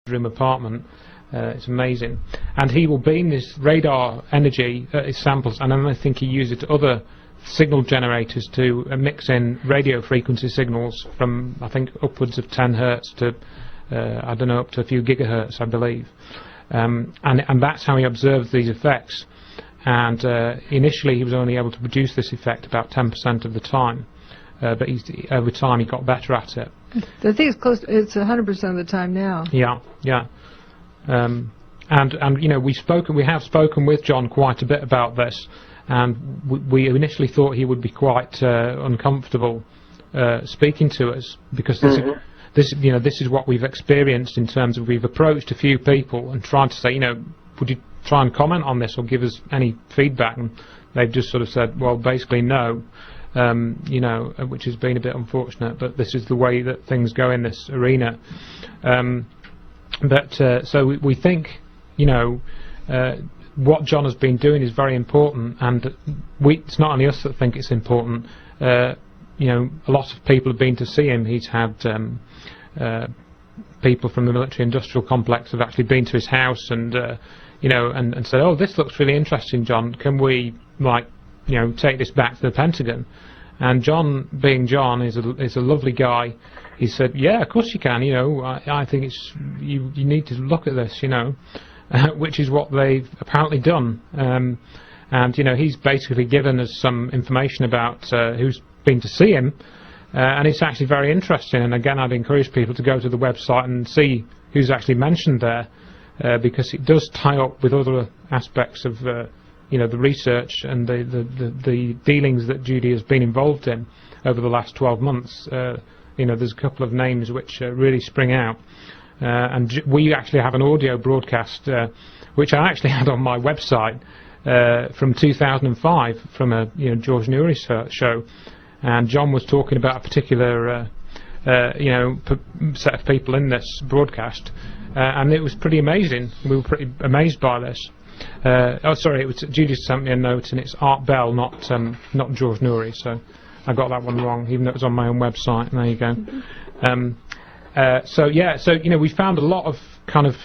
room apartment. It's amazing. And he will beam this radar energy at his samples, and then I think he uses other signal generators to mix in radio frequency signals from, I think, upwards of 10 hertz to, I don't know, up to a few gigahertz, I believe. And that's how he observed these effects. And initially he was only able to produce this effect about 10% of the time. But over time he got better at it. I think it's close. It's 100% of the time now. Yeah, yeah. And you know, we have spoken with John quite a bit about this, and we initially thought he would be quite uncomfortable speaking to us, because this is what we've experienced in terms of, we've approached a few people and tried to say, you know, would you try and comment on this or give us any feedback, and they've just sort of said, well, basically no. You know, which has been a bit unfortunate, but this is the way that things go in this arena. So we think, you know, what John has been doing is very important, and it's not only us that think it's important. You know, a lot of people have been to see him. He's had people from the military-industrial complex have actually been to his house, and you know, and said, "Oh, this looks really interesting, John. Can we, like, you know, take this back to the Pentagon?" And John, being John, is a lovely guy. He said, "Yeah, of course you can. You know, I think it's you need to look at this. You know," which is what they've apparently done. And you know, he's basically given us some information about who's been to see him, and it's actually very interesting. And again, I'd encourage people to go to the website and see who's actually mentioned there, because it does tie up with other aspects of you know, the research and the dealings that Judy has been involved in over the last 12 months. You know, there's a couple of names which really spring out. And we actually have an audio broadcast, which I actually had on my website from 2005, from a George Newry show. And John was talking about a particular you know, set of people in this broadcast, and it was pretty amazing. We were pretty amazed by this. Oh, sorry, it was Judy sent me a note, and it's Art Bell, not George Newry. So I got that one wrong, even though it was on my own website. And there you go. So yeah, so you know, we found a lot of kind of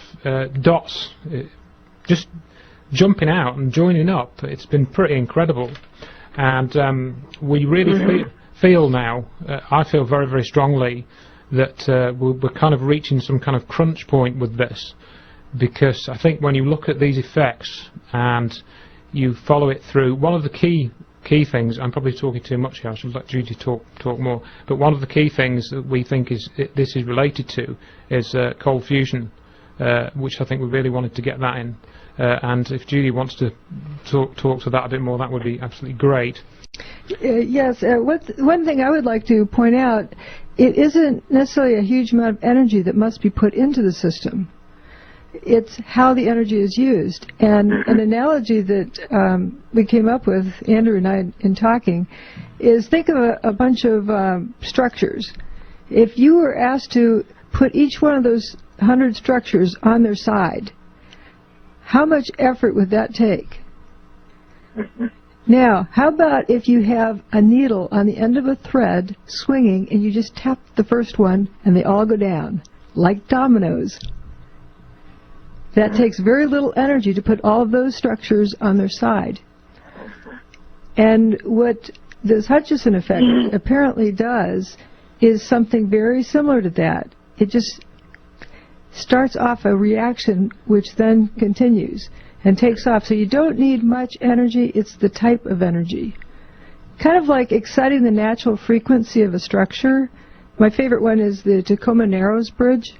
dots just jumping out and joining up. It's been pretty incredible, and we really feel now. I feel very, very strongly that we're kind of reaching some kind of crunch point with this. Because I think when you look at these effects and you follow it through, one of the key things, I'm probably talking too much here, I should let Judy talk more, but one of the key things that we think this is related to is cold fusion, which I think we really wanted to get that in. And if Judy wants to talk to that a bit more, that would be absolutely great. Yes, one thing I would like to point out, it isn't necessarily a huge amount of energy that must be put into the system. It's how the energy is used. And an analogy that we came up with, Andrew and I, in talking, is think of a bunch of structures. If you were asked to put each one of those 100 structures on their side, how much effort would that take? Now, how about if you have a needle on the end of a thread swinging, and you just tap the first one and they all go down, like dominoes? That takes very little energy to put all of those structures on their side. And what this Hutchison effect apparently does is something very similar to that. It just starts off a reaction which then continues and takes off. So you don't need much energy, it's the type of energy. Kind of like exciting the natural frequency of a structure. My favorite one is the Tacoma Narrows Bridge.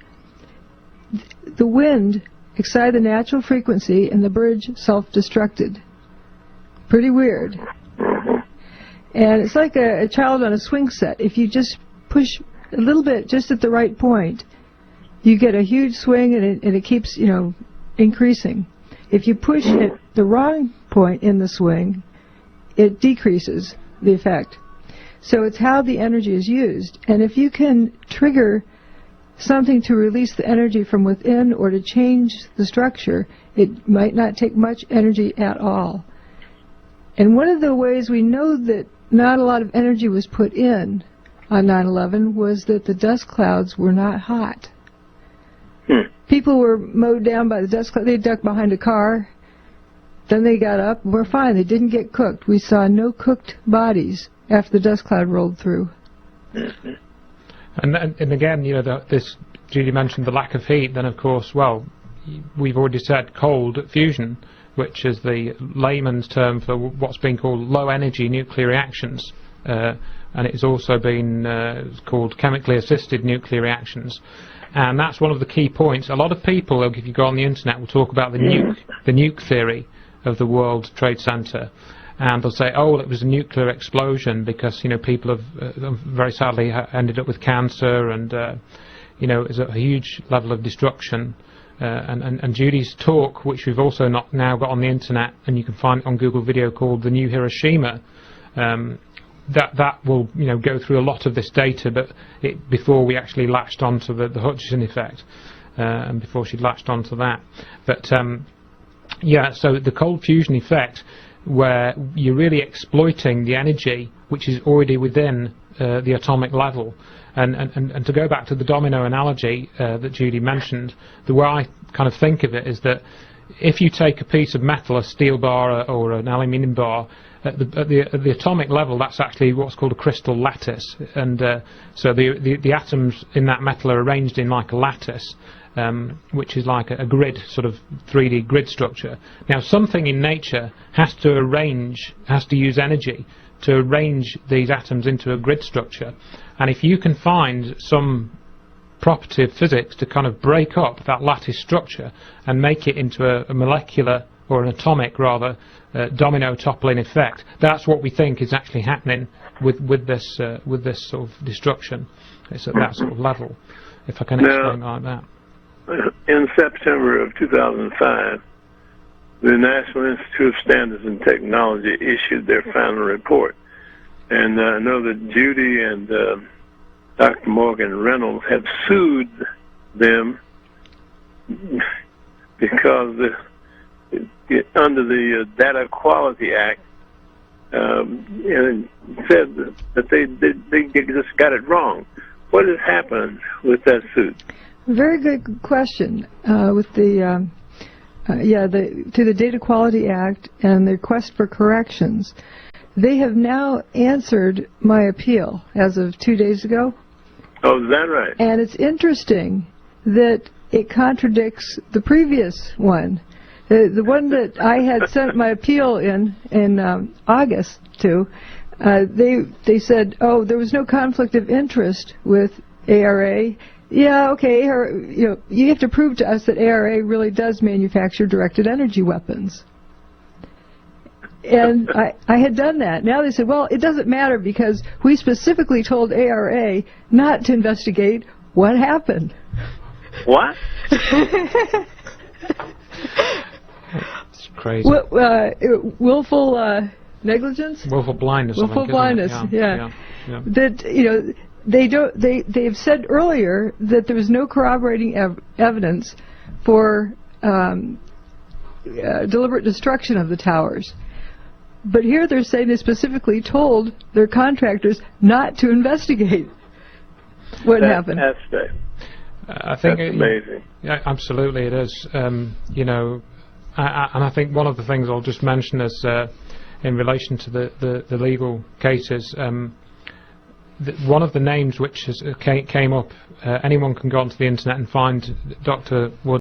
The wind excited the natural frequency, and the bridge self-destructed. Pretty weird. And it's like a child on a swing set. If you just push a little bit just at the right point, you get a huge swing, and it keeps, you know, increasing. If you push at the wrong point in the swing, it decreases the effect. So it's how the energy is used. And if you can trigger something to release the energy from within or to change the structure, it might not take much energy at all. And one of the ways we know that not a lot of energy was put in on 9/11 was that the dust clouds were not hot. People were mowed down by the dust cloud. They ducked behind a car. Then they got up and were fine. They didn't get cooked. We saw no cooked bodies after the dust cloud rolled through. And again, you know, this Judy mentioned the lack of heat. Then, of course, well, we've already said cold fusion, which is the layman's term for what's been called low-energy nuclear reactions, and it's also been called chemically assisted nuclear reactions. And that's one of the key points. A lot of people, if you go on the internet, will talk about the nuke theory of the World Trade Center, and they'll say, oh, well, it was a nuclear explosion because, you know, people have very sadly ended up with cancer, and you know, it's a huge level of destruction. And Judy's talk, which we've also now got on the internet, and you can find it on Google Video, called The New Hiroshima, that will, you know, go through a lot of this data, but before we actually latched onto the Hutchison effect, and before she latched onto that. But yeah, so the cold fusion effect, where you're really exploiting the energy which is already within the atomic level. And to go back to the domino analogy that Judy mentioned, the way I kind of think of it is that if you take a piece of metal, a steel bar or an aluminium bar, at the atomic level, that's actually what's called a crystal lattice, and so the atoms in that metal are arranged in like a lattice, which is like a grid, sort of 3D grid structure. Now, something in nature has to use energy to arrange these atoms into a grid structure, and if you can find some property of physics to kind of break up that lattice structure and make it into a molecular, or an atomic rather, domino toppling effect, that's what we think is actually happening with this sort of destruction. It's at that sort of level, if I can explain like that. In September of 2005, the National Institute of Standards and Technology issued their final report. And I know that Judy and Dr. Morgan Reynolds have sued them because under the Data Quality Act, and said that they just got it wrong. What has happened with that suit? Very good question. With the to the Data Quality Act and the request for corrections, they have now answered my appeal as of 2 days ago. Oh, is that right? And it's interesting that it contradicts the previous one. The one that I had sent my appeal in August to, they said, oh, there was no conflict of interest with ARA. Yeah, okay, you have to prove to us that ARA really does manufacture directed energy weapons. And I had done that. Now they said, well, it doesn't matter because we specifically told ARA not to investigate what happened. What? It's crazy. Willful negligence? Willful blindness. Willful blindness, yeah. That, they've said earlier that there was no corroborating evidence for deliberate destruction of the towers. But here they're saying they specifically told their contractors not to investigate what happened. I think that's amazing. Yeah, absolutely, it is. And I think one of the things I'll just mention is in relation to the legal cases. One of the names which came up, anyone can go onto the internet and find Dr. Wood